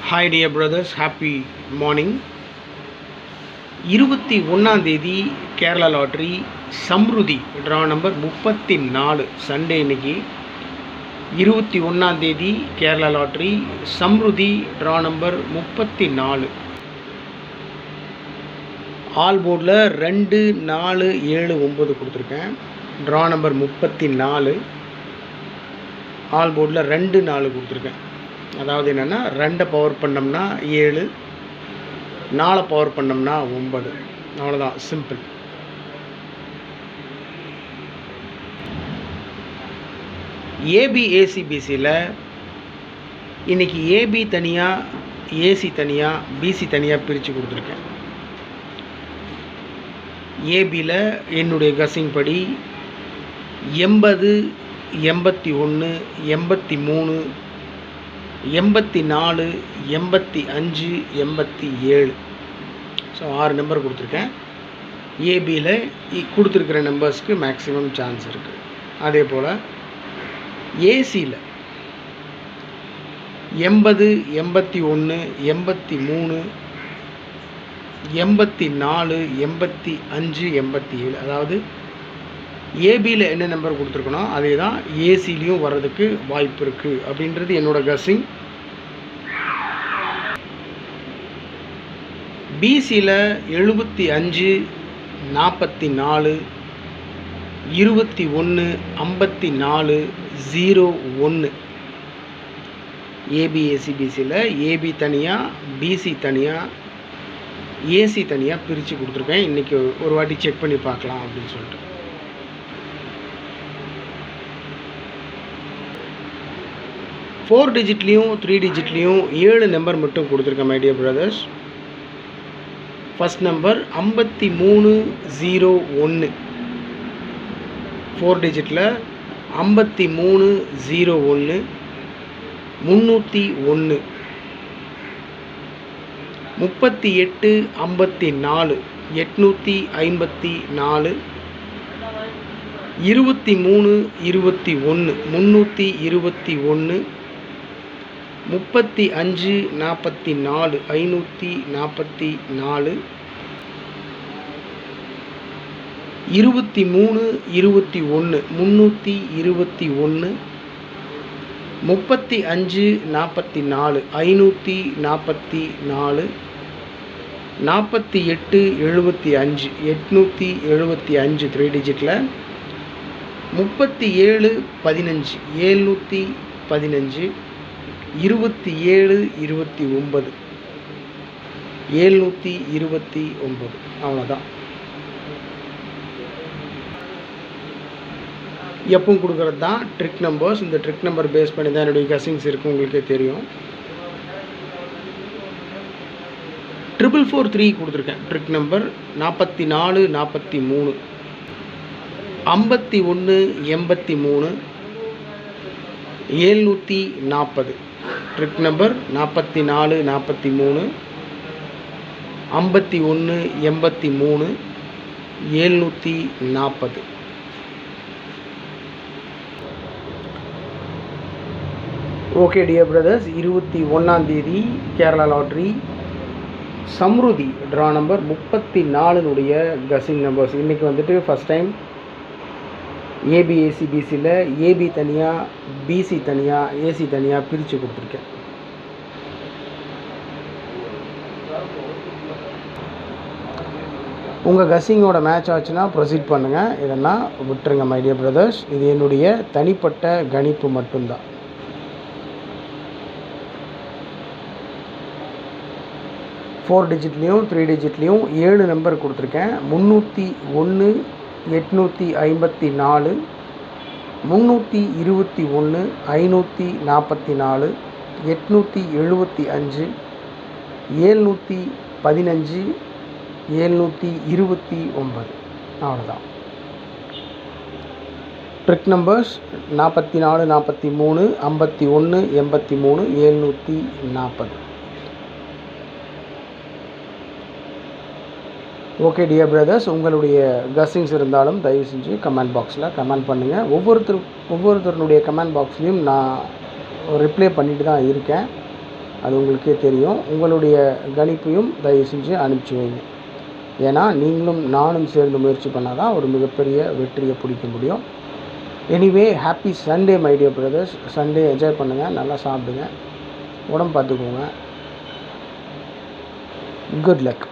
Hi dear brothers, happy morning. 21ஆம் தேதி Kerala lottery Samruddhi draw number 34 Sunday இன்னைக்கு 21ஆம் தேதி Kerala lottery Samruddhi draw number 34 all போர்டில் 2 4 7 9 கொடுத்துருக்கேன். ட்ரா நம்பர் 34 ஆல் போர்டில் 2 4 கொடுத்துருக்கேன். அதாவது என்னென்னா 2 பவர் பண்ணோம்னா 7, 4 பவர் பண்ணோம்னா 9. அவ்வளோதான், சிம்பிள். ஏபிஏசிபிசியில் இன்றைக்கி ஏபி தனியாக, ஏசி தனியாக, பிசி தனியாக பிரித்து கொடுத்துருக்கேன். ஏபியில் என்னுடைய கசிங் படி 80, 81, 83, 84, 85, 87. ஸோ 6 நம்பர் கொடுத்துருக்கேன். ஏபியில் கொடுத்துருக்கிற நம்பர்ஸ்க்கு மேக்ஸிமம் சான்ஸ் இருக்குது. அதே போல் ஏசியில் 80, 81, 83, 84, 85, 87. அதாவது ஏபியில் என்ன நம்பர் கொடுத்துருக்கணும் அதே தான் ஏசிலையும் வர்றதுக்கு வாய்ப்பு இருக்குது அப்படின்றது என்னோட கசிங். பிசியில் 75, 44, 21, 54, 01. ஏபிஏசிபிசியில் ஏபி தனியாக, பிசி தனியாக, ஏசி தனியாக பிரித்து கொடுத்துருக்கேன். இன்றைக்கி ஒரு வாட்டி செக் பண்ணி பார்க்கலாம் அப்படின்னு சொல்லிட்டு. 4 டிஜிட்லேயும் 3 டிஜிட்லேயும் 7 நம்பர் மட்டும் கொடுத்துருக்கேன் my dear brothers. First number 5301. 4 டிஜிட்டில் 5301, 301, 38, 54, 854, 23, 21, 321, 35, 44, 544, 23, 21, 321, 35, 44, 544, 48, 75, 875 3 டிஜிட்டில் 37, 15, 715, 27, 29, 729. அவ்வளோதான். எப்பவும் கொடுக்குறது தான் ட்ரிக் நம்பர்ஸ். இந்த ட்ரிக் நம்பர் பேஸ் பண்ணி தான் என்னுடைய கசிங்ஸ் இருக்குது, உங்களுக்கே தெரியும். 443 கொடுத்துருக்கேன். Trick number 44, 43, 51, 83, 740. Trick number 44, 43, 51, 83, 740. Okay dear brothers, 21ஆம் தேதி Kerala lottery Samruddhi draw number 34னுடைய கசிங் நம்பர்ஸ். இன்றைக்கி வந்துட்டு ஃபஸ்ட் டைம் ஏபிஏசிபிசியில் ஏபி தனியாக, பிசி தனியாக, ஏசி தனியாக பிரித்து கொடுத்துருக்கேன். உங்கள் கசிங்கோட மேட்ச் ஆச்சுன்னா ப்ரொசீட் பண்ணுங்கள், இல்லைன்னா விட்டுருங்க மை டியர் பிரதர்ஸ். இது என்னுடைய தனிப்பட்ட கணிப்பு மட்டும்தான். ஃபோர் டிஜிட்லேயும் 3 டிஜிட்லேயும் 7 நம்பர் கொடுத்துருக்கேன். 301, 854, 321, 544, 875, 715, 729. அவ்வளோதான். Trick numbers 44, 43, 51, 83, 740. Okay dear brothers, உங்களுடைய கஸ்ஸிங்ஸ் இருந்தாலும் தயவு செஞ்சு கமெண்ட் பாக்ஸில் கமெண்ட் பண்ணுங்கள். ஒவ்வொருத்தருடைய கமெண்ட் பாக்ஸ்லேயும் நான் ரிப்ளை பண்ணிட்டு தான் இருக்கேன். அது உங்களுக்கே தெரியும். உங்களுடைய கணிப்பையும் தயவு செஞ்சு அனுப்பிச்சி வைங்க. ஏன்னா நீங்களும் நானும் சேர்ந்து முயற்சி பண்ணால் தான் ஒரு மிகப்பெரிய வெற்றியை பிடிக்க முடியும். Anyway happy Sunday my dear brothers. Sunday enjoy பண்ணுங்கள், நல்லா சாப்பிடுங்க, உடம்பு பார்த்துக்கோங்க. Good luck.